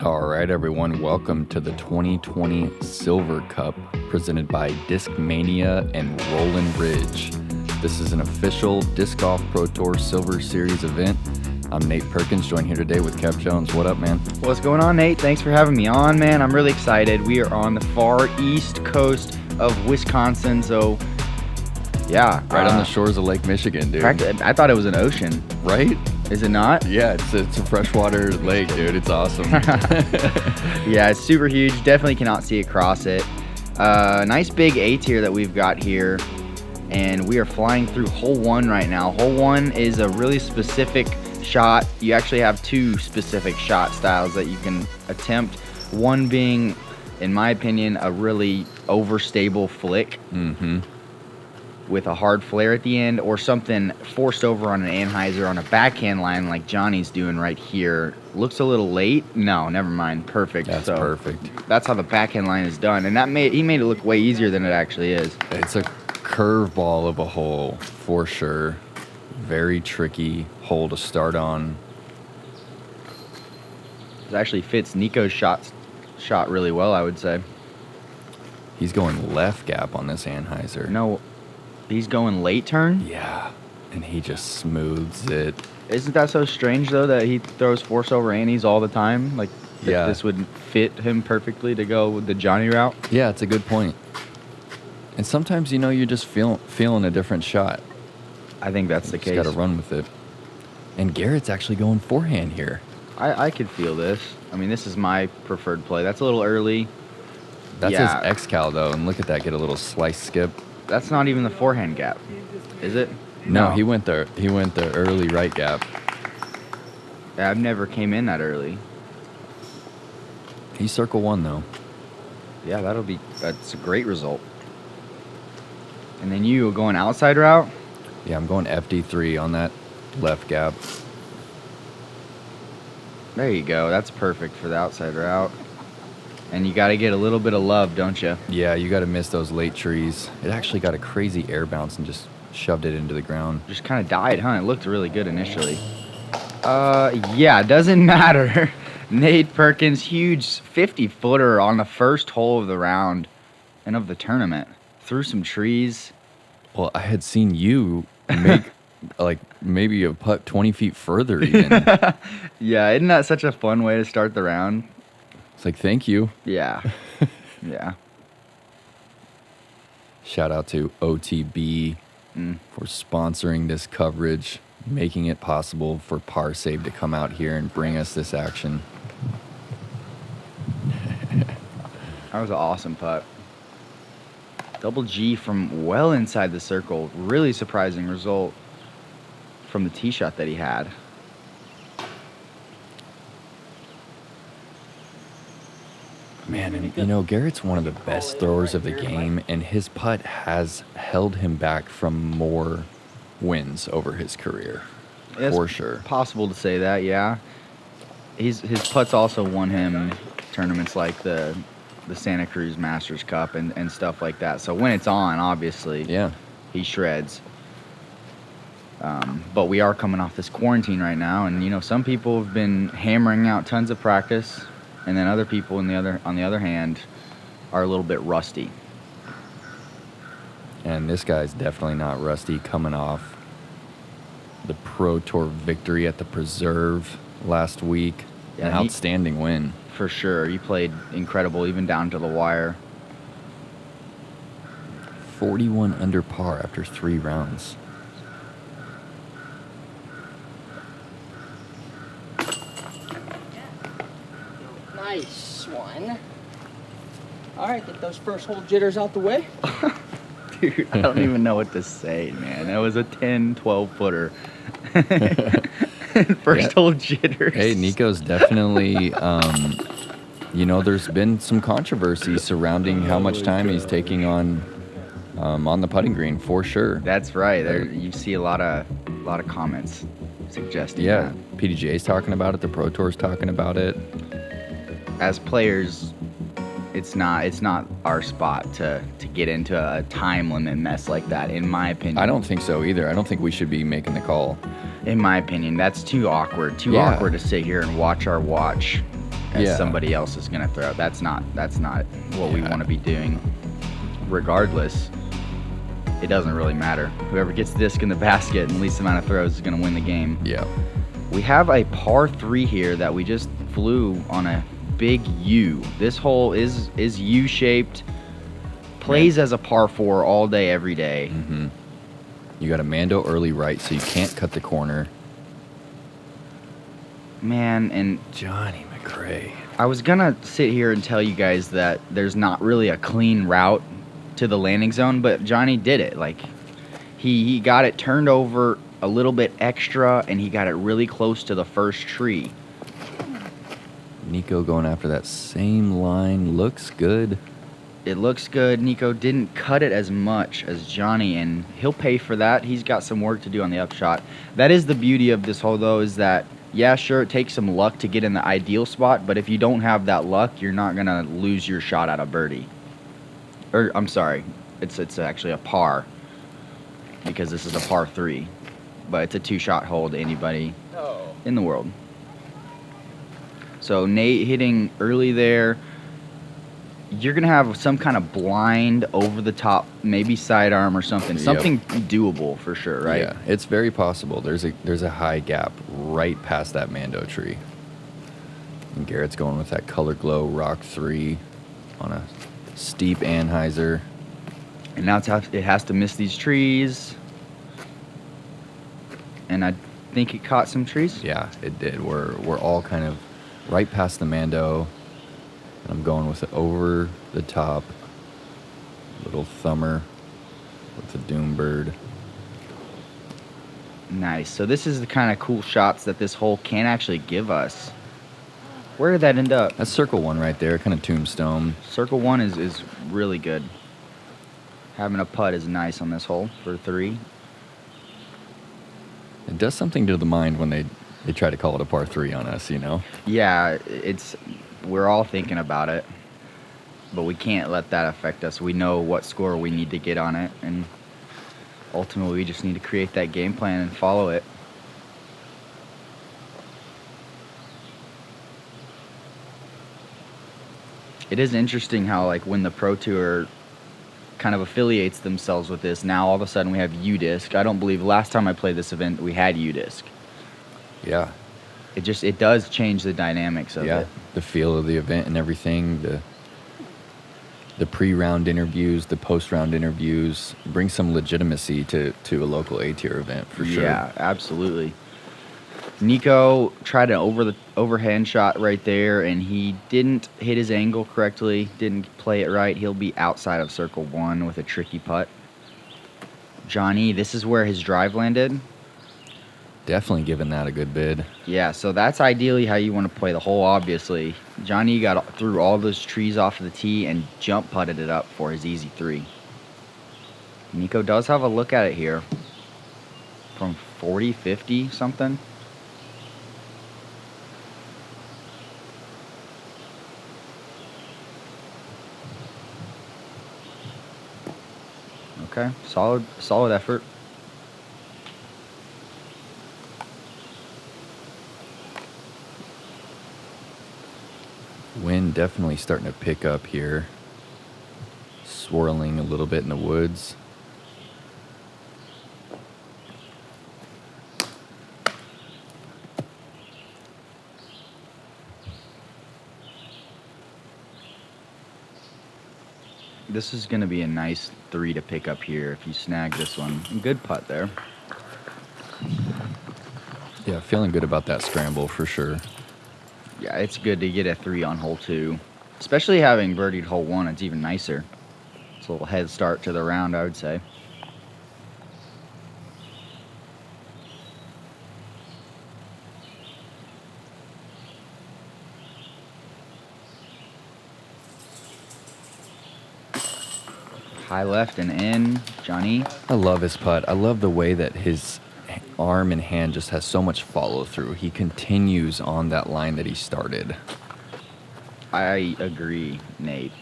All right, everyone, welcome to the 2020 Silver Cup presented by Discmania and Roland Ridge. This is an official Disc Golf Pro Tour Silver Series event. I'm Nate Perkins, joined here today with Kev Jones. What up, man? What's going on, Nate? Thanks for having me on, man. I'm really excited. We are on the far east coast of Wisconsin, so yeah. Right on the shores of Lake Michigan, dude. I thought it was an ocean. Right? Is it not? Yeah, it's a freshwater lake, dude. It's awesome. Yeah, it's super huge. Definitely cannot see across it. Nice big A tier that we've got here, and we are flying through hole 1 right now. Hole 1 is a really specific shot. You actually have 2 specific shot styles that you can attempt. One being, in my opinion, a really overstable flick with a hard flare at the end, or something forced over on an anhyzer on a backhand line like Johnny's doing right here. Looks a little late. No, never mind. Perfect. That's perfect. That's how the backhand line is done, and he made it look way easier than it actually is. It's a curveball of a hole for sure. Very tricky hole to start on. It actually fits Nikko's shot really well, I would say. He's going left gap on this anhyzer. No, he's going late turn? Yeah, and he just smooths it. Isn't that so strange, though, that he throws force over annies all the time? Like, yeah, this would fit him perfectly to go with the Johnny route? Yeah, it's a good point. And sometimes, you're just feeling a different shot. I think that's the case. Just got to run with it. And Garrett's actually going forehand here. I could feel this. I mean, this is my preferred play. That's a little early. That's his X-Cal, though, and look at that, get a little slice skip. That's not even the forehand gap, is it? No, he went the early right gap. Yeah, I've never came in that early. He's circle 1, though. Yeah, that's a great result. And then you going outside route? Yeah, I'm going FD3 on that left gap. There you go. That's perfect for the outside route. And you got to get a little bit of love, don't you? Yeah, you got to miss those late trees. It actually got a crazy air bounce and just shoved it into the ground. Just kind of died, huh? It looked really good initially. Yeah, doesn't matter. Nate Perkins, huge 50-footer on the first hole of the round and of the tournament. Through some trees. Well, I had seen you make maybe a putt 20 feet further even. Yeah, isn't that such a fun way to start the round? It's like, thank you. Yeah. Yeah. Shout out to OTB for sponsoring this coverage, making it possible for Parsave to come out here and bring us this action. That was an awesome putt. Double G from well inside the circle. Really surprising result from the tee shot that he had. Man, and Garrett's one of the best throwers of the game, and his putt has held him back from more wins over his career, for sure. Possible to say that, yeah. His putts also won him tournaments like the Santa Cruz Masters Cup and stuff like that. So when it's on, obviously, yeah, he shreds. But we are coming off this quarantine right now, and some people have been hammering out tons of practice, and then other people on the other hand are a little bit rusty. And this guy's definitely not rusty, coming off the Pro Tour victory at the Preserve last week. Yeah, an outstanding win. For sure. He played incredible, even down to the wire. 41 under par after 3 rounds. Nice one. All right, get those first hole jitters out the way. Dude, I don't even know what to say, man. That was a 10, 12-footer. First hole jitters. Hey, Nikko's definitely, there's been some controversy surrounding how much time he's taking on the putting green, for sure. That's right. You see a lot of comments suggesting that. PDGA's talking about it. The Pro Tour's talking about it. As players, it's not our spot to get into a time limit mess like that, in my opinion. I don't think so either. I don't think we should be making the call. In my opinion, that's too awkward. Too awkward to sit here and watch our watch as somebody else is going to throw. That's not what we want to be doing. Regardless, it doesn't really matter. Whoever gets the disc in the basket and least amount of throws is going to win the game. Yeah. We have a par 3 here that we just flew on a big U. This hole is U-shaped. Plays as a par 4 all day, every day. Mm-hmm. You got a Mando early right, so you can't cut the corner. Man, and JohnE McCray. I was going to sit here and tell you guys that there's not really a clean route to the landing zone, but Johnny did it. Like, he got it turned over a little bit extra, and he got it really close to the first tree. Nikko going after that same line. Looks good. It looks good. Nikko didn't cut it as much as Johnny, and he'll pay for that. He's got some work to do on the upshot. That is the beauty of this hole, though, is that, yeah, sure, it takes some luck to get in the ideal spot, but if you don't have that luck, you're not going to lose your shot at a birdie. Or, I'm sorry, it's actually a par, because this is a par 3. But it's a 2-shot hole to anybody in the world. So Nate hitting early there. You're going to have some kind of blind over the top, maybe sidearm or something. Something doable for sure, right? Yeah, it's very possible. There's a high gap right past that Mando tree. And Garrett's going with that Color Glow Rock 3 on a steep Anheuser. And now it has to miss these trees. And I think it caught some trees. Yeah, it did. We're all kind of right past the Mando. And I'm going with it over the top. Little thumber with the Doom Bird. Nice. So this is the kind of cool shots that this hole can actually give us. Where did that end up? That's circle 1 right there, kind of tombstone. Circle 1 is really good. Having a putt is nice on this hole for 3. It does something to the mind when they try to call it a par 3 on us, you know? Yeah, we're all thinking about it, but we can't let that affect us. We know what score we need to get on it, and ultimately we just need to create that game plan and follow it. It is interesting how, like, when the Pro Tour kind of affiliates themselves with this, now all of a sudden we have UDisc. I don't believe last time I played this event we had UDisc. Yeah. It does change the dynamics of it. The feel of the event and everything, the pre-round interviews, the post-round interviews, bring some legitimacy to a local A-tier event for sure. Yeah, absolutely. Nikko tried an overhand shot right there, and he didn't hit his angle correctly, didn't play it right. He'll be outside of circle 1 with a tricky putt. JohnE, this is where his drive landed. Definitely giving that a good bid. Yeah, so that's ideally how you want to play the hole, obviously. JohnE got through all those trees off of the tee and jump putted it up for his easy 3. Nikko does have a look at it here from 40, 50 something. Okay, solid effort. Wind definitely starting to pick up here. Swirling a little bit in the woods. This is going to be a nice 3 to pick up here if you snag this one. Good putt there. Yeah, feeling good about that scramble for sure. Yeah, it's good to get a 3 on hole 2. Especially having birdied hole 1, it's even nicer. It's a little head start to the round, I would say. High left and in. JohnE. I love his putt. I love the way that his arm and hand just has so much follow through. He continues on that line that he started. I agree, Nate.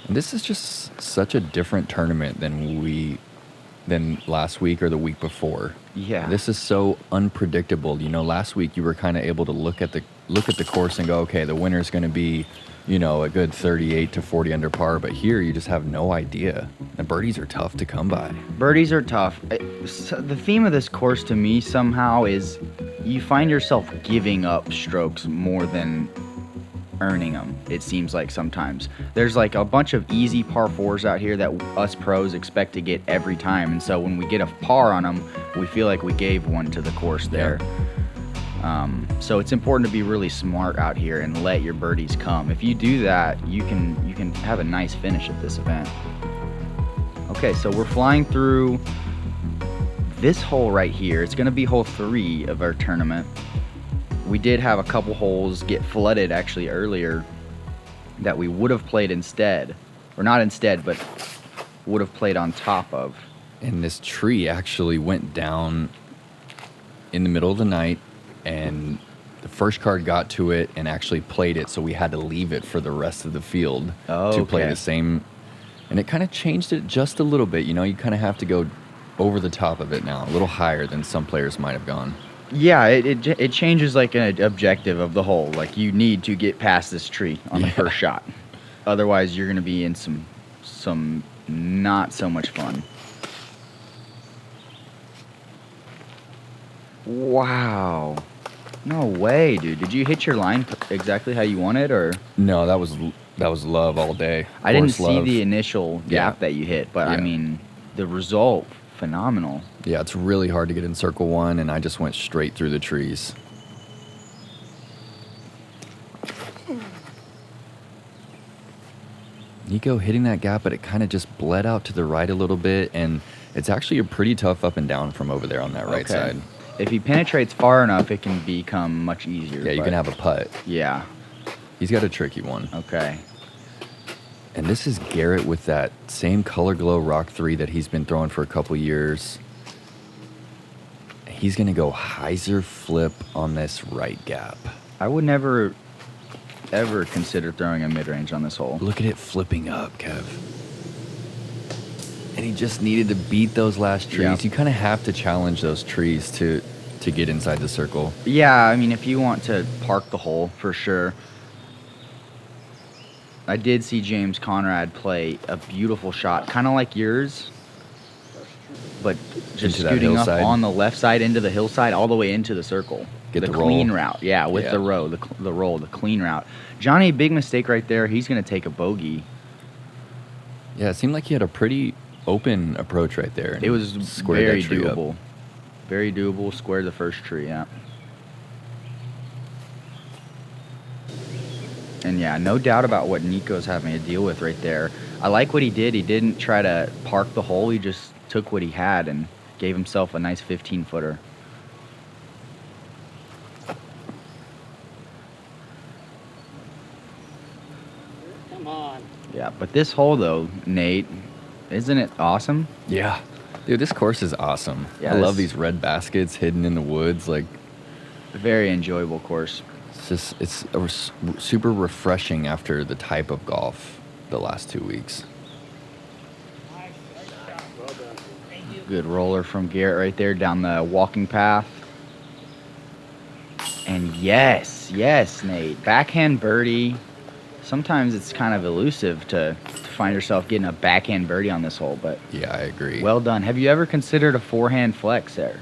And this is just such a different tournament than we than last week or the week before. Yeah. This is so unpredictable. You know, last week you were kind of able to look at the course and go, okay, the winner's going to be, you know, a good 38 to 40 under par. But here you just have no idea. The birdies are tough to come by. Birdies are tough. The theme of this course to me somehow is you find yourself giving up strokes more than earning them, it seems like sometimes. There's like a bunch of easy par fours out here that us pros expect to get every time. And so when we get a par on them, we feel like we gave one to the course there. So it's important to be really smart out here and let your birdies come. If you do that, you can have a nice finish at this event. Okay, so we're flying through this hole right here. It's going to be hole 3 of our tournament. We did have a couple holes get flooded actually earlier that we would have played instead. Or not instead, but would have played on top of. And this tree actually went down in the middle of the night, and the first card got to it and actually played it, so we had to leave it for the rest of the field to play the same. And it kind of changed it just a little bit. You know, you kind of have to go over the top of it now, a little higher than some players might have gone. Yeah, it changes like an objective of the hole. Like you need to get past this tree on the first shot. Otherwise, you're going to be in some not so much fun. Wow. No way, dude. Did you hit your line exactly how you wanted, or? No, that was love all day. I didn't see the initial gap that you hit, but I Yeah. mean, the result, phenomenal. Yeah, it's really hard to get in circle 1, and I just went straight through the trees. Nikko hitting that gap, but it kind of just bled out to the right a little bit, and it's actually a pretty tough up and down from over there on that right side. If he penetrates far enough, it can become much easier. Yeah, you can have a putt. Yeah. He's got a tricky one. Okay. And this is Garrett with that same Color Glow Rock 3 that he's been throwing for a couple years. He's going to go hyzer flip on this right gap. I would never, ever consider throwing a mid-range on this hole. Look at it flipping up, Kev. And he just needed to beat those last trees. Yeah. You kind of have to challenge those trees to get inside the circle. Yeah, I mean, if you want to park the hole, for sure. I did see James Conrad play a beautiful shot, kind of like yours, but just Into that scooting up hillside. on the left side into the hillside all the way into the circle. Get the clean roll. route. Yeah, with the roll, the clean route. Johnny, big mistake right there. He's going to take a bogey. Yeah, it seemed like he had a pretty open approach right there. It was Squared very that tree up. doable. Very doable. Squared the first tree, yeah. And yeah, no doubt about what Nikko's having to deal with right there. I like what he did. He didn't try to park the hole. He just took what he had and gave himself a nice 15-footer. Come on. Yeah, but this hole, though, Nate, isn't it awesome? Yeah. Dude, this course is awesome. Yeah, I love this- these red baskets hidden in the woods. Like, Very enjoyable course. it's super refreshing after the type of golf the last 2 weeks. Good roller from Garrett right there down the walking path. And yes, Nate. Backhand birdie. Sometimes it's kind of elusive to find yourself getting a backhand birdie on this hole, but Yeah, I agree. well done. Have you ever considered a forehand flex there?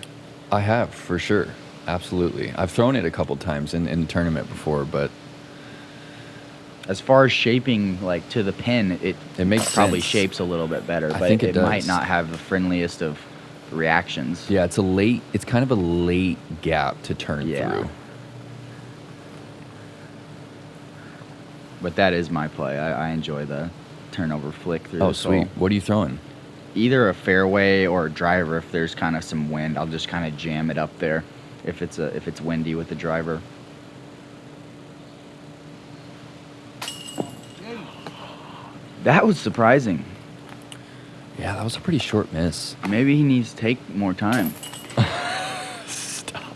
I have, for sure. Absolutely. I've thrown it a couple times in the tournament before, but As far as shaping, like to the pin, it makes probably sense. shapes a little bit better, I but think it it might does. not have the friendliest of reactions. yeah, it's kind of a late gap to turn Yeah. through. But that is my play. I enjoy the turnover flick through Oh, this sweet. hole. What are you throwing? Either a fairway or a driver. If there's kind of some wind, I'll just kind of jam it up there if it's windy with the driver. That was surprising. Yeah, that was a pretty short miss. Maybe he needs to take more time. Stop.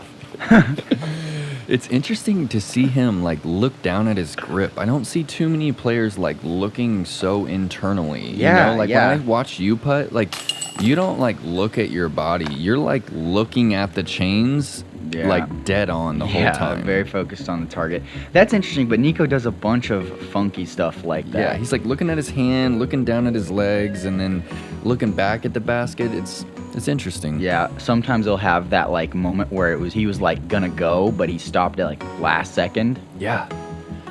It's interesting to see him like look down at his grip. I don't see too many players like looking so internally. Yeah, you know? Like yeah. when I watch you putt, like you don't like look at your body. You're like looking at the chains like dead on the whole time. Very focused on the target. That's interesting, but Nikko does a bunch of funky stuff like that. Yeah, he's like looking at his hand, looking down at his legs, and then looking back at the basket. It's interesting. Yeah, sometimes he'll have that like moment where he was like gonna go, but he stopped at like last second. Yeah.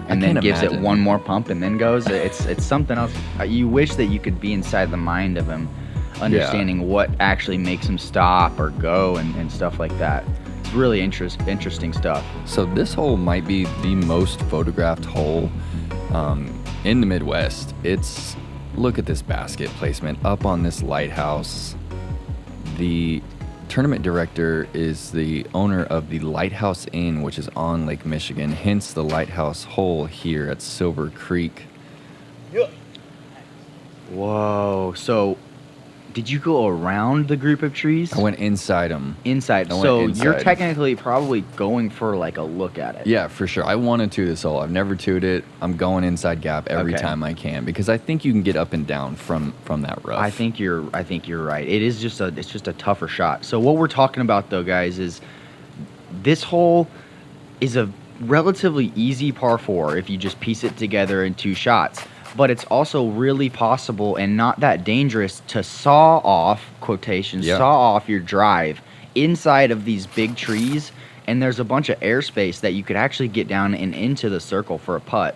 And then gives it one more pump and then goes. It's something else. You wish that you could be inside the mind of him, understanding what actually makes him stop or go and stuff like that. It's really interesting stuff. So this hole might be the most photographed hole in the Midwest. Look at this basket placement up on this lighthouse. The tournament director is the owner of the Lighthouse Inn, which is on Lake Michigan, hence the lighthouse hole here at Silver Creek. Whoa, so did you go around the group of trees? I went inside them. Inside. So you're technically probably going for like a look at it. Yeah, for sure. I want to tee this hole. I've never teed it. I'm going inside gap every time I can because I think you can get up and down from that rough. I think you're right. It's just a tougher shot. So what we're talking about though, guys, is this hole is a relatively easy par 4 if you just piece it together in 2 shots. But it's also really possible and not that dangerous to saw off, saw off your drive inside of these big trees, and there's a bunch of airspace that you could actually get down and into the circle for a putt.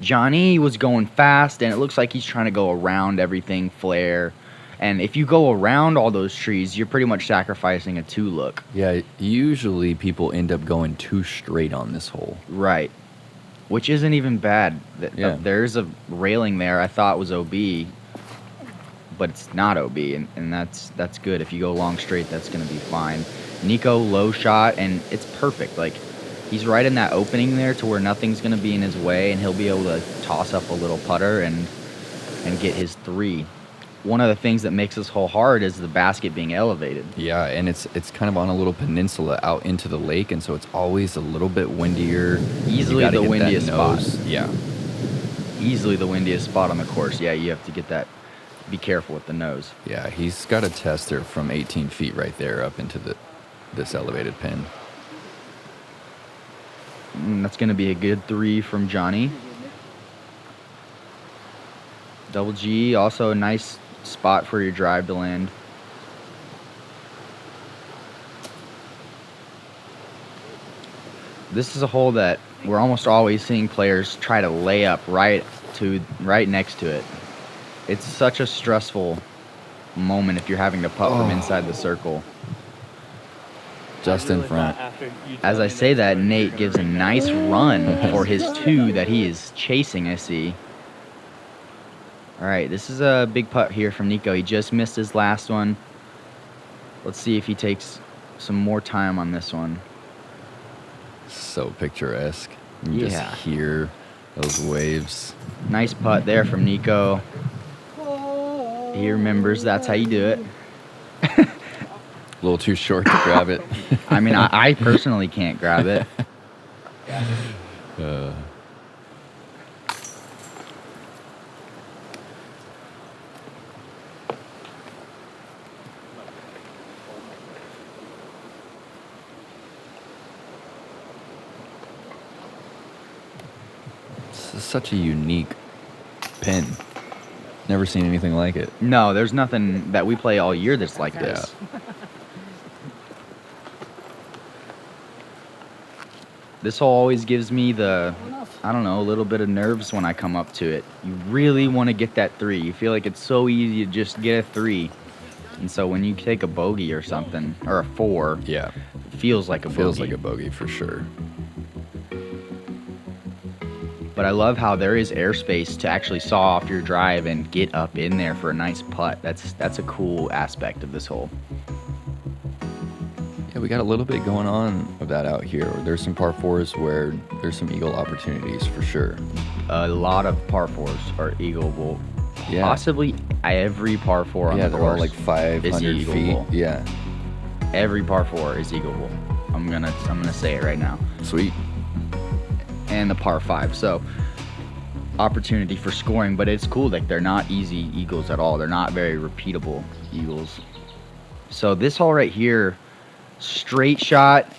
JohnE was going fast, and it looks like he's trying to go around everything, flare. And if you go around all those trees, you're pretty much sacrificing a 2-look. Yeah, usually people end up going too straight on this hole. Right. Which isn't even bad. There's a railing there I thought was OB, but it's not OB, and that's good. If you go long straight, that's going to be fine. Nikko, low shot, and it's perfect. Like, he's right in that opening there to where nothing's going to be in his way, and he'll be able to toss up a little putter and get his 3. One of the things that makes this hole hard is the basket being elevated. Yeah, and it's kind of on a little peninsula out into the lake, and so it's always a little bit windier. Easily the windiest spot. Yeah. Easily the windiest spot on the course. Yeah, you have to get that. Be careful with the nose. Yeah, he's got a tester from 18 feet right there up into this elevated pin. That's going to be a good 3 from JohnE. Double G, also a nice spot for your drive to land. This is a hole that we're almost always seeing players try to lay up right next to it. It's such a stressful moment if you're having to putt from inside the circle. Just in front. As I say that, Nate gives a nice run for his 2 that he is chasing, I see. All right, this is a big putt here from Nikko. He just missed his last one. Let's see if he takes some more time on this one. So picturesque. You just hear those waves. Nice putt there from Nikko. He remembers that's how you do it. A little too short to grab it. I mean, I personally can't grab it. Such a unique pin. Never seen anything like it. No, there's nothing that we play all year that's like this. This hole always gives me a little bit of nerves when I come up to it. You really want to get that 3. You feel like it's so easy to just get a 3. And so when you take a bogey or something, or a 4, it feels like a bogey. Feels like a bogey for sure. But I love how there is airspace to actually saw off your drive and get up in there for a nice putt. That's a cool aspect of this hole. Yeah, we got a little bit going on of that out here. There's some par 4s where there's some eagle opportunities for sure. A lot of par 4s are eagleable. Yeah. Possibly every par 4 on the course they're all like 500 feet. eagleable. Yeah. Every par 4 is eagleable. I'm gonna say it right now. Sweet. And the par 5. So opportunity for scoring, but it's cool. Like, they're not easy eagles at all. They're not very repeatable eagles. So this hole right here, straight shot,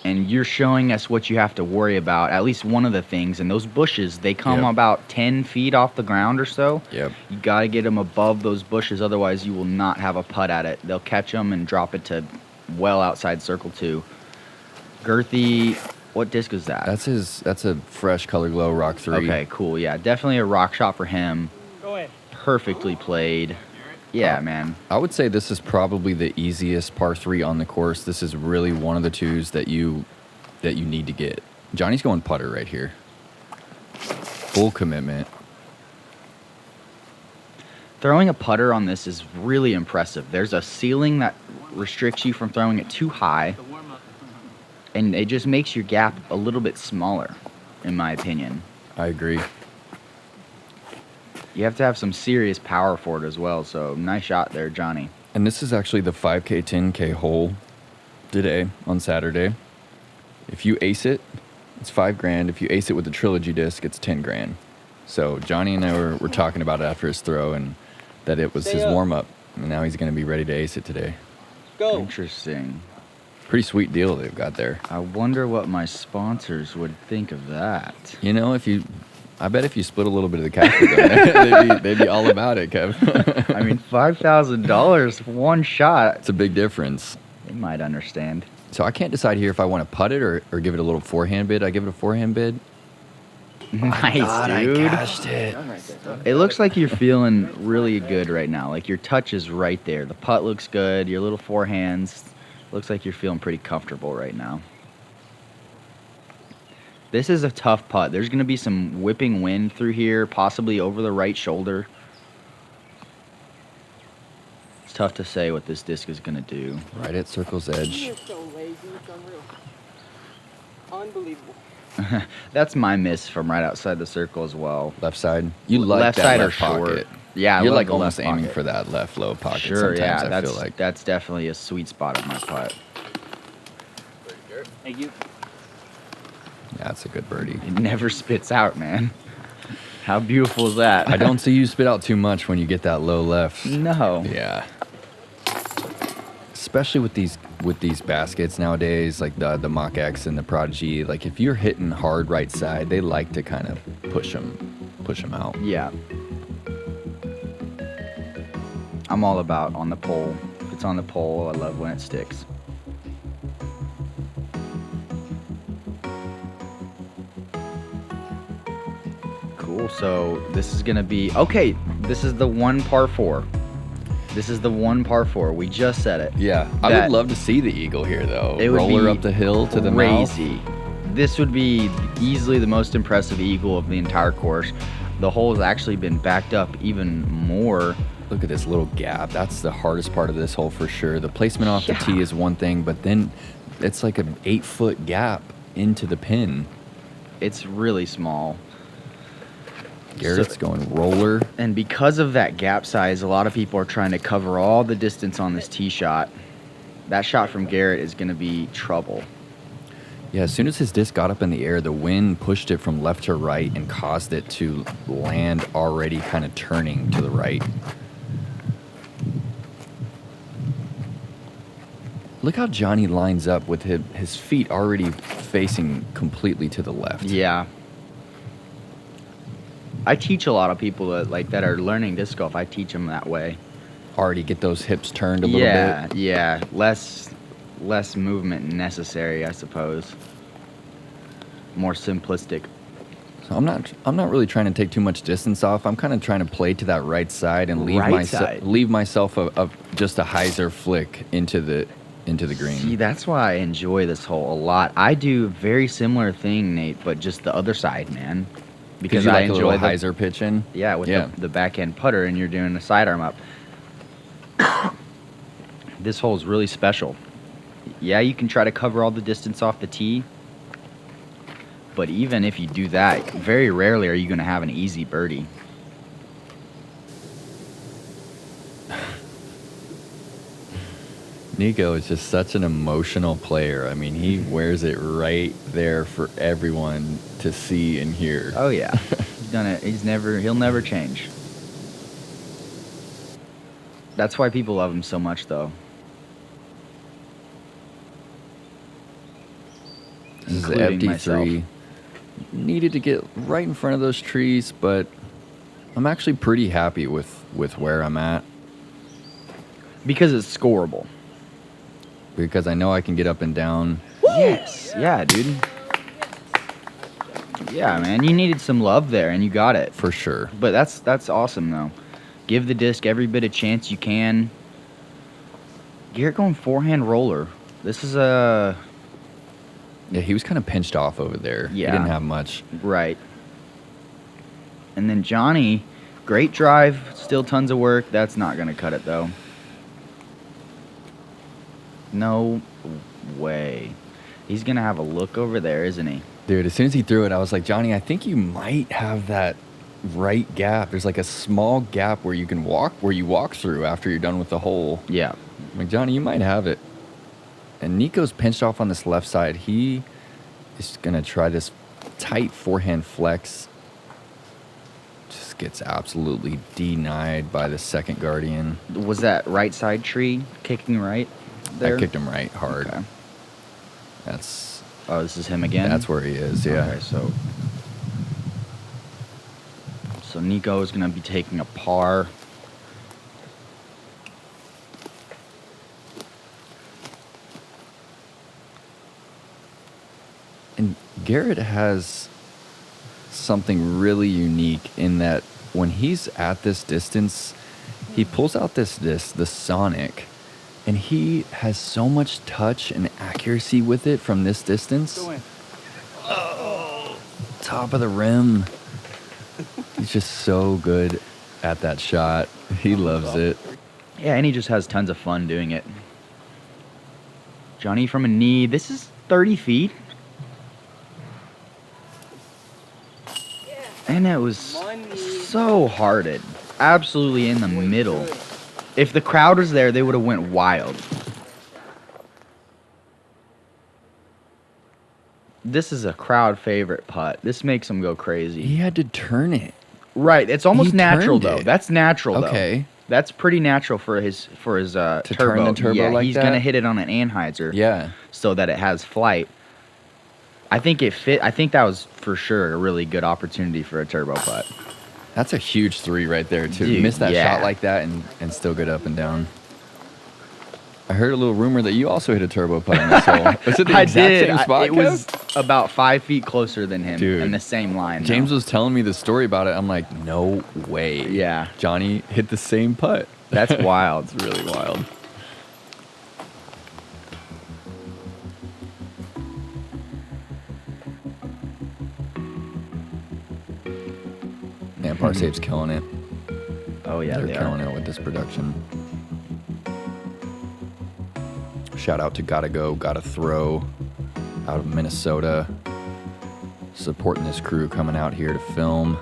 and you're showing us what you have to worry about, at least one of the things. And those bushes, they come about 10 feet off the ground or so. Yep. You got to get them above those bushes, otherwise you will not have a putt at it. They'll catch them and drop it to well outside circle 2. Gurthie, what disc is that? That's a fresh Color Glow Rock 3. Okay, cool. Yeah, definitely a rock shot for him. Go ahead. Perfectly played. Yeah, man. I would say this is probably the easiest par 3 on the course. This is really one of the twos that you need to get. Johnny's going putter right here. Full commitment. Throwing a putter on this is really impressive. There's a ceiling that restricts you from throwing it too high, and it just makes your gap a little bit smaller, in my opinion. I agree. You have to have some serious power for it as well, so nice shot there, Johnny. And this is actually the 5K, 10K hole today on Saturday. If you ace it, it's $5,000. If you ace it with the trilogy disc, it's $10,000. So Johnny and I were talking about it after his throw, and that it was his warm-up, and now he's going to be ready to ace it today. Go. Interesting. Pretty sweet deal they've got there. I wonder what my sponsors would think of that. You know, I bet if you split a little bit of the cash with them, they'd be all about it, Kev. I mean, $5,000 for one shot. It's a big difference. They might understand. So I can't decide here if I want to putt it or give it a little forehand bid. I give it a forehand bid. Nice, dude. I cashed it. It looks like you're feeling really good right now. Like, your touch is right there. The putt looks good. Your little forehands. Looks like you're feeling pretty comfortable right now. This is a tough putt. There's going to be some whipping wind through here, possibly over the right shoulder. It's tough to say what this disc is going to do. Right at circle's edge. You're so lazy. It's unreal. Unbelievable. That's my miss from right outside the circle as well. Left side. You like left that side left or short. pocket. Yeah, I You're love like the almost left aiming pocket. for that left low pocket. Sure, sometimes, yeah. I feel like. That's definitely a sweet spot of my putt. Thank you. Yeah, that's a good birdie. It never spits out, man. How beautiful is that? I don't see you spit out too much when you get that low left. No. Yeah. Especially with these baskets nowadays, like the Mach X and the Prodigy. Like, if you're hitting hard right side, they like to kind of push them out. Yeah. I'm all about on the pole. If it's on the pole, I love when it sticks. Cool. So this is gonna be okay. This is the one par 4. This is the one par 4. We just said it. Yeah, I would love to see the eagle here, though. It would Roller be up the hill to the mouth. crazy. This would be easily the most impressive eagle of the entire course. The hole has actually been backed up even more. Look at this little gap. That's the hardest part of this hole for sure. The placement off the tee is one thing, but then it's like an 8-foot gap into the pin. It's really small. Garrett's going roller. And because of that gap size, a lot of people are trying to cover all the distance on this tee shot. That shot from Garrett is going to be trouble. Yeah, as soon as his disc got up in the air, the wind pushed it from left to right and caused it to land already kind of turning to the right. Look how Johnny lines up with his feet already facing completely to the left. Yeah. I teach a lot of people that are learning disc golf. I teach them that way. Already get those hips turned a little bit. Yeah. Less movement necessary, I suppose. More simplistic. So I'm not really trying to take too much distance off. I'm kind of trying to play to that right side and leave myself just a hyzer flick into the green. See, that's why I enjoy this hole a lot. I do a very similar thing, Nate, but just the other side, man. Because you I like enjoy a little hyzer pitch in? Yeah, with the backhand putter, and you're doing the sidearm up. This hole is really special. Yeah, you can try to cover all the distance off the tee, but even if you do that, very rarely are you going to have an easy birdie. Nikko is just such an emotional player. I mean, he wears it right there for everyone to see and hear. Oh yeah, he's done it. He'll never change. That's why people love him so much, though. This is Including FD3. myself. Needed to get right in front of those trees, but I'm actually pretty happy with where I'm at Because it's scoreable. because I know I can get up and down. Yes. Yeah, dude. Yeah, man. You needed some love there, and you got it. For sure. But that's awesome, though. Give the disc every bit of chance you can. Garrett going forehand roller. This is a... Yeah, he was kind of pinched off over there. Yeah. He didn't have much. Right. And then Johnny, great drive, still tons of work. That's not going to cut it, though. No way. He's going to have a look over there, isn't he? Dude, as soon as he threw it, I was like, Johnny, I think you might have that right gap. There's like a small gap where you can walk through after you're done with the hole. Yeah. I'm like, Johnny, you might have it. And Nikko's pinched off on this left side. He is going to try this tight forehand flex. Just gets absolutely denied by the second guardian. Was that right side tree kicking right there? I kicked him right hard. Okay. That's Oh, this is him again? where he is, yeah. Okay, so Nikko is going to be taking a par. And Garrett has something really unique in that when he's at this distance, he pulls out this disc, the Sonic, and he has so much touch and accuracy with it from this distance. Oh, top of the rim. He's just so good at that shot. He loves it. Yeah, and he just has tons of fun doing it. Johnny from a knee. This is 30 feet. And it was so hearted. Absolutely in the middle. If the crowd was there, they would have went wild. This is a crowd favorite putt. This makes them go crazy. He had to turn it. Right, it's almost He natural turned though. it. That's natural though. Okay. That's pretty natural for his turbo. turn the turbo yeah, like he's that? gonna hit it on an Anheuser. Yeah. So that it has flight. I think it fit. I think that was for sure a really good opportunity for a turbo putt. That's a huge three right there, too. Dude, Miss that yeah. shot like that and still get up and down. I heard a little rumor that you also hit a turbo putt on this hole. Was it the I exact did. same spot, It was about 5 feet closer than him. Dude. In the same line. James though. was telling me the story about it. I'm like, no way. Yeah. Johnny hit the same putt. That's wild. It's really wild. Man, Par Safe's killing it. Oh yeah, They're they killing are. it with this production. Shout out to Gotta Go, Gotta Throw out of Minnesota. Supporting this crew coming out here to film.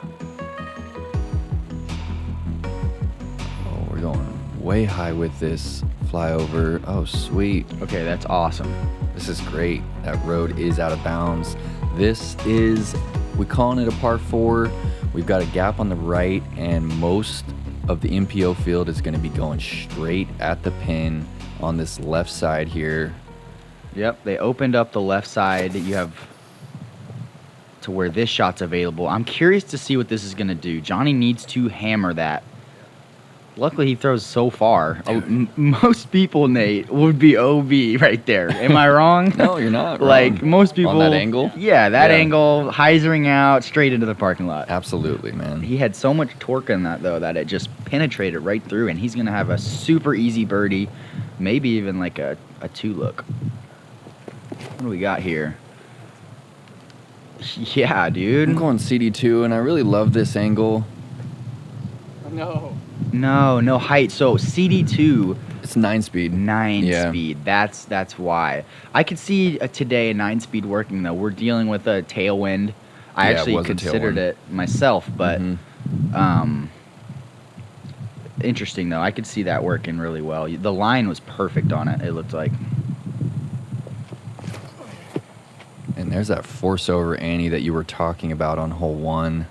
Oh, we're going way high with this flyover. Oh, sweet. Okay, that's awesome. This is great. That road is out of bounds. This is, we're calling it a par 4. We've got a gap on the right, and most of the MPO field is going to be going straight at the pin on this left side here. Yep, they opened up the left side. You have to where this shot's available. I'm curious to see what this is going to do. Johnny needs to hammer that. Luckily, he throws so far. Most people, Nate, would be OB right there. Am I wrong? No, you're not wrong. Like, most people... On that angle? Yeah, that Yeah. angle, hyzering out, straight into the parking lot. Absolutely, man. He had so much torque in that, though, that it just penetrated right through, and he's going to have a super easy birdie, maybe even like a 2-look. What do we got here? Yeah, dude. I'm going CD2, and I really love this angle. No height. So CD2, It's 9-speed. 9 Yeah. speed. That's why. I could see today a 9-speed working, though. We're dealing with a tailwind. I Yeah, it actually was a considered tailwind. it myself, but Mhm. interesting, though. I could see that working really well. The line was perfect on it, it looked like. And there's that force over Annie that you were talking about on hole 1.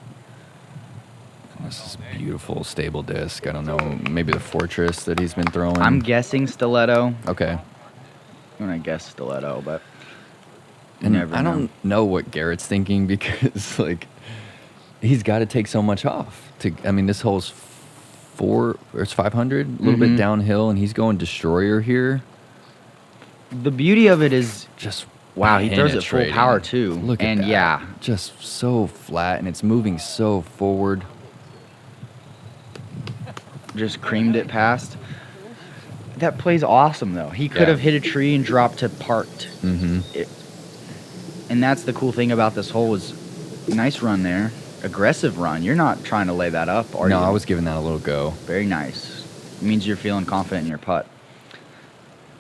This is beautiful stable disc. I don't know, maybe the Fortress that he's been throwing. I'm guessing stiletto. Okay. I'm going to guess stiletto, but And never I know. don't know what Garrett's thinking because, like, he's got to take so much off. I mean, this hole's 500, a little bit downhill, and he's going destroyer here. The beauty of it is Just wow, he throws it full penetrating. power too. Look at and that. yeah, Just so flat, and it's moving so forward. just creamed it past. That play's awesome though. He could Yeah. have hit a tree and dropped to parked. Mm-hmm. And that's the cool thing about this hole is nice run there. Aggressive run. You're not trying to lay that up, are you? No, I was giving that a little go. Very nice. It means you're feeling confident in your putt.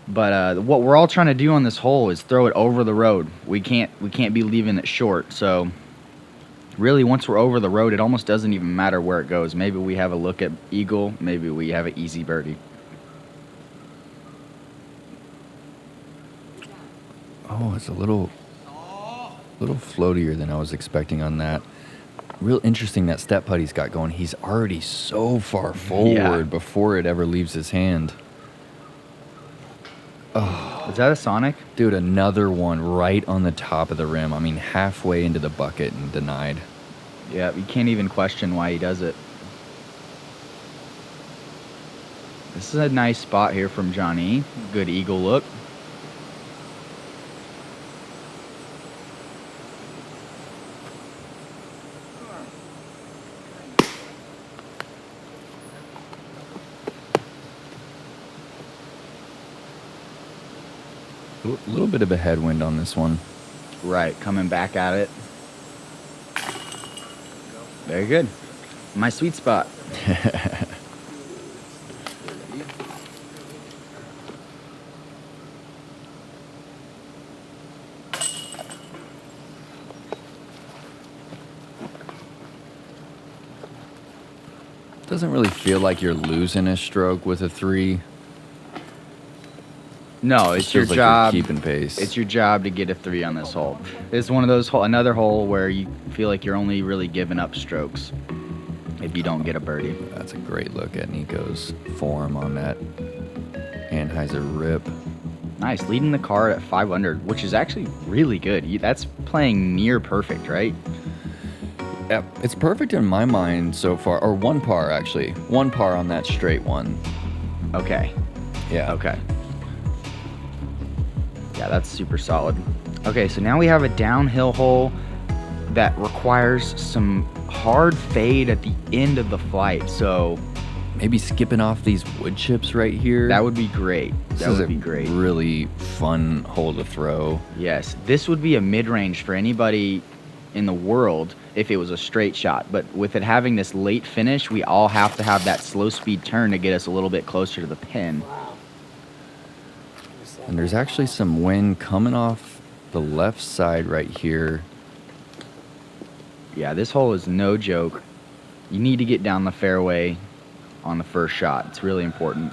But what we're all trying to do on this hole is throw it over the road. We can't be leaving it short. So really, once we're over the road, it almost doesn't even matter where it goes. Maybe we have a look at eagle. Maybe we have an easy birdie. Oh, it's a little floatier than I was expecting on that. Real interesting that step putt he's got going. He's already so far forward before it ever leaves his hand. Oh, Is that a Sonic? dude, another one right on the top of the rim. I mean, halfway into the bucket and denied. Yeah, you can't even question why he does it. This is a nice spot here from JohnE. Good eagle look. A little bit of a headwind on this one. Right, coming back at it. Very good. My sweet spot. Doesn't really feel like you're losing a stroke with a 3. No, it's your Feels like job. you're keeping pace. It's your job to get a 3 on this hole. It's one of those another hole where you feel like you're only really giving up strokes if you don't get a birdie. That's a great look at Nico's form on that Anheuser rip. Nice, leading the card at 500, which is actually really good. That's playing near perfect, right? Yeah, it's perfect in my mind so far, or 1 par actually. 1 par on that straight one. Okay. Yeah. Okay. Yeah, that's super solid. Okay, so now we have a downhill hole that requires some hard fade at the end of the flight. So Maybe skipping off these wood chips right here. that would be great. This That is would a be great. really fun hole to throw. Yes, this would be a mid-range for anybody in the world if it was a straight shot. But with it having this late finish, we all have to have that slow speed turn to get us a little bit closer to the pin. And there's actually some wind coming off the left side right here. Yeah, this hole is no joke. You need to get down the fairway on the first shot. It's really important.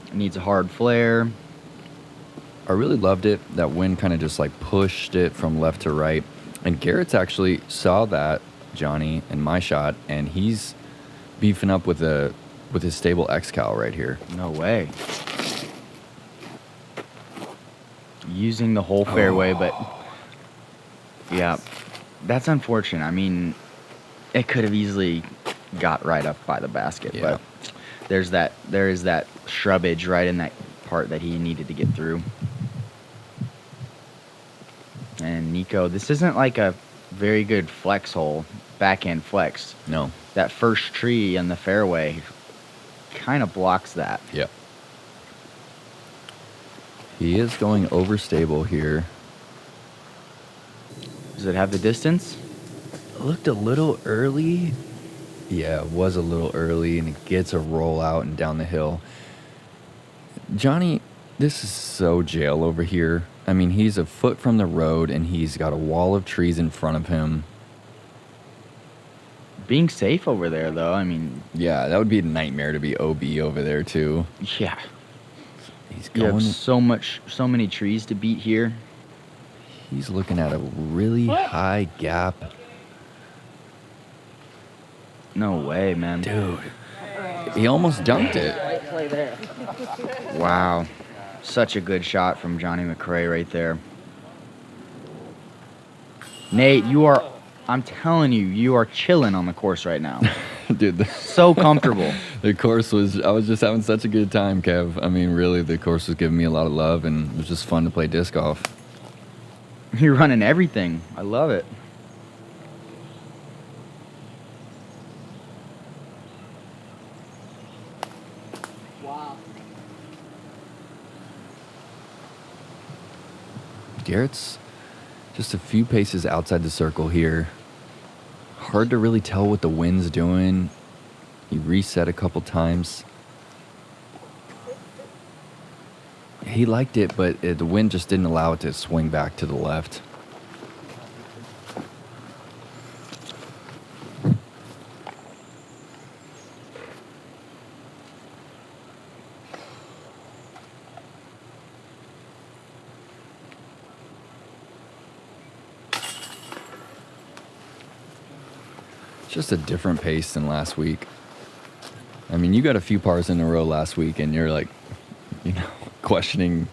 It needs a hard flare. I really loved it. That wind kind of just like pushed it from left to right. And Garrett's actually saw that, JohnE, in my shot, and he's beefing up with his stable X-Cal right here. No way. Using the whole fairway, but yeah, that's unfortunate. I mean, it could have easily got right up by the basket, Yeah. but there is that shrubbage right in that part that he needed to get through. And Nikko, this isn't like a very good flex hole, backhand flex. No. That first tree in the fairway kind of blocks that. Yep. He is going overstable here. Does it have the distance? Looked a little early. Yeah, it was a little early, and it gets a roll out and down the hill. JohnE, this is so jail over here. I mean, he's a foot from the road, and he's got a wall of trees in front of him. Being safe over there, though, I mean... Yeah, that would be a nightmare to be OB over there, too. Yeah. He's You going... have so many trees to beat here. He's looking at a really high gap. No way, man. Dude. He almost dunked it. Right play there. Wow. Such a good shot from JohnE McCray right there. Nate, I'm telling you, you are chilling on the course right now. Dude, So comfortable. the course I was just having such a good time, Kev. I mean, really, the course was giving me a lot of love, and it was just fun to play disc golf. You're running everything. I love it. Wow. Garrett's just a few paces outside the circle here. Hard to really tell what the wind's doing. He reset a couple times. He liked it, but the wind just didn't allow it to swing back to the left. Just a different pace than last week. I mean, you got a few pars in a row last week, and you're like, questioning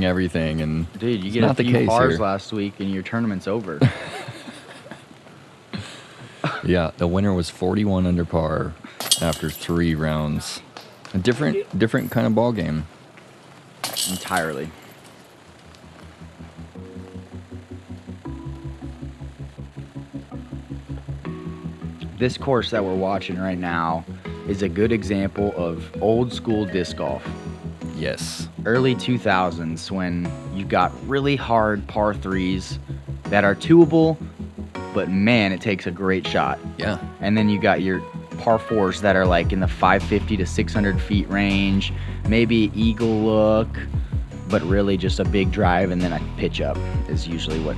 everything. And Dude, you it's get not a the few case pars here. last week and your tournament's over. Yeah, the winner was 41 under par after 3 rounds. A different kind of ball game. Entirely. This course that we're watching right now is a good example of old school disc golf. Yes. Early 2000s, when you got really hard par 3s that are twoable, but man, it takes a great shot. Yeah. And then you got your par 4s that are like in the 550 to 600 feet range, maybe eagle look, but really just a big drive and then a pitch up is usually what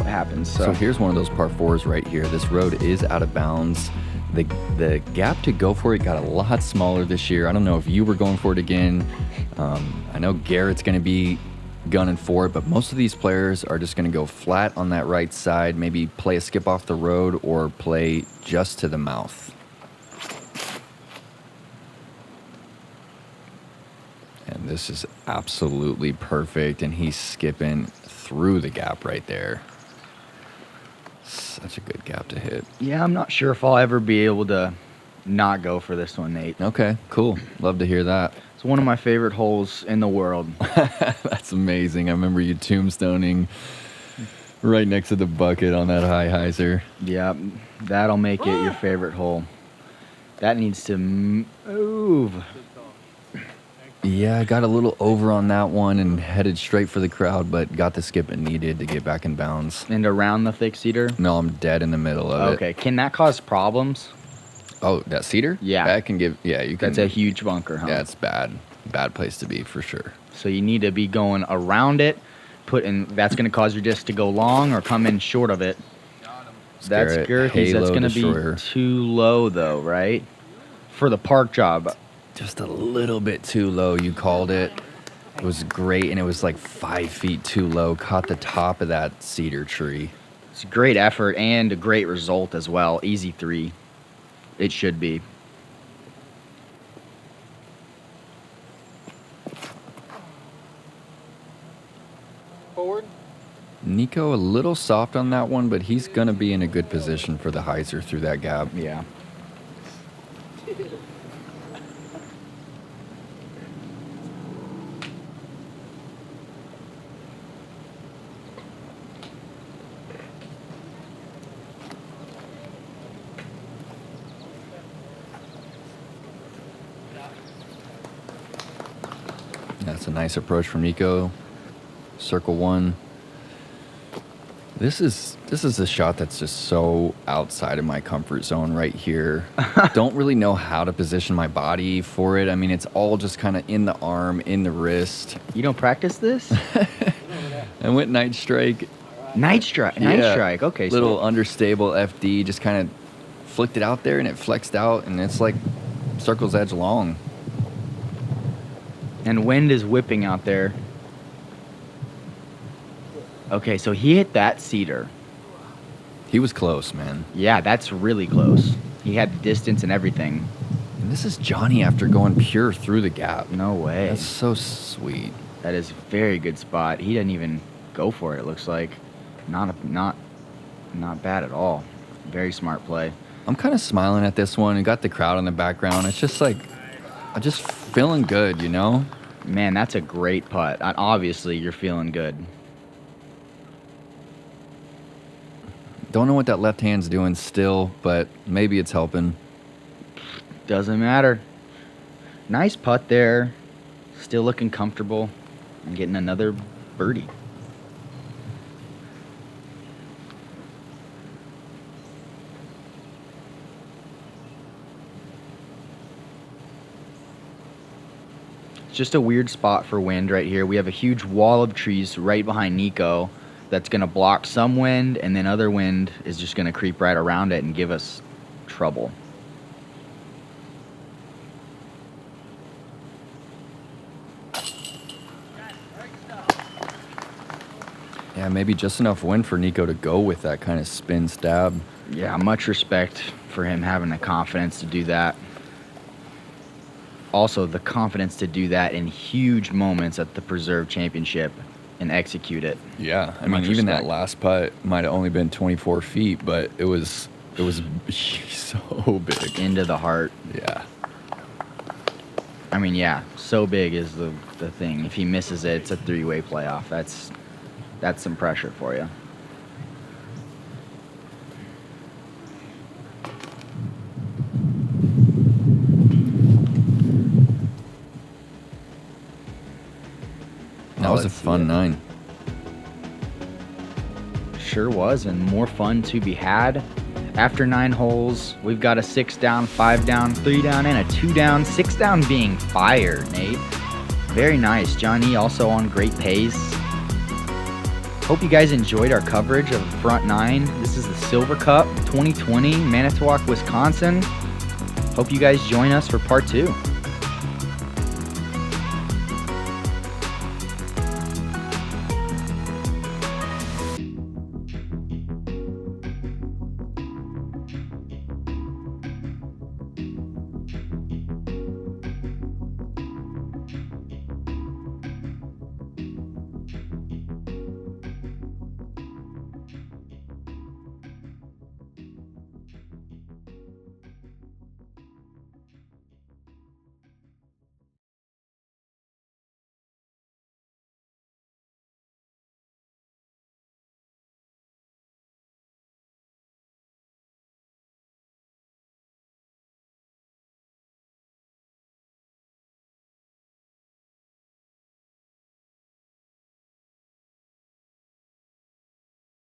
happens. So here's one of those par 4s right here. This road is out of bounds. The gap to go for it got a lot smaller this year. I don't know if you were going for it again. I know Garrett's going to be gunning for it, but most of these players are just going to go flat on that right side, maybe play a skip off the road or play just to the mouth. And this is absolutely perfect, and he's skipping through the gap right there. Such a good gap to hit. Yeah, I'm not sure if I'll ever be able to not go for this one, Nate. Okay, cool. Love to hear that. It's one of my favorite holes in the world. That's amazing. I remember you tombstoning right next to the bucket on that high hyzer. Yeah, that'll make it your favorite hole. That needs to move. Yeah, I got a little over on that one and headed straight for the crowd, but got the skip it needed to get back in bounds. And around the thick cedar? No, I'm dead in the middle of it. Okay, can that cause problems? Oh, that cedar? Yeah. That can give, yeah, you can. That's a huge bunker, huh? Yeah, it's bad. Bad place to be for sure. So you need to be going around it, that's going to cause your disc to go long or come in short of it. That's Garrett, Gurthie's. That's Halo going to Destroyer. be too low, though, right? For the park job. Just a little bit too low. You called it. It was great, and it was like 5 feet too low. Caught the top of that cedar tree. It's a great effort and a great result as well. Easy 3. It should be. Forward. Nikko a little soft on that one, but he's going to be in a good position for the hyzer through that gap. Yeah. That's a nice approach from Nikko. Circle 1. This is a shot that's just so outside of my comfort zone right here. Don't really know how to position my body for it. I mean, it's all just kind of in the arm, in the wrist. You don't practice this? I went night strike. Night strike. Okay. Little understable FD, just kind of flicked it out there and it flexed out, and it's like circle's edge long. And wind is whipping out there. Okay, so he hit that cedar. He was close, man. Yeah, that's really close. He had the distance and everything. And this is Johnny after going pure through the gap. No way. That's so sweet. That is a very good spot. He didn't even go for it, it looks like. Not bad at all. Very smart play. I'm kind of smiling at this one and got the crowd in the background. It's just like, I'm just feeling good, you know? Man, that's a great putt. Obviously, you're feeling good. Don't know what that left hand's doing still, but maybe it's helping. Doesn't matter. Nice putt there. Still looking comfortable. And getting another birdie. It's just a weird spot for wind right here. We have a huge wall of trees right behind Nikko that's going to block some wind, and then other wind is just going to creep right around it and give us trouble. Yeah, maybe just enough wind for Nikko to go with that kind of spin stab. Yeah, much respect for him having the confidence to do that. Also, the confidence to do that in huge moments at the Preserve Championship and execute it. Yeah, I mean, even that last putt might have only been 24 feet, but it was so big. Into the heart. Yeah. I mean, yeah, so big is the thing. If he misses it, it's a three-way playoff. That's some pressure for you. That was a fun 9. Sure was, and more fun to be had. After 9 holes, we've got a 6 down, 5 down, 3 down, and a 2 down. 6 down being fire, Nate. Very nice. Johnny also on great pace. Hope you guys enjoyed our coverage of Front 9. This is the Silver Cup 2020, Manitowoc, Wisconsin. Hope you guys join us for part 2.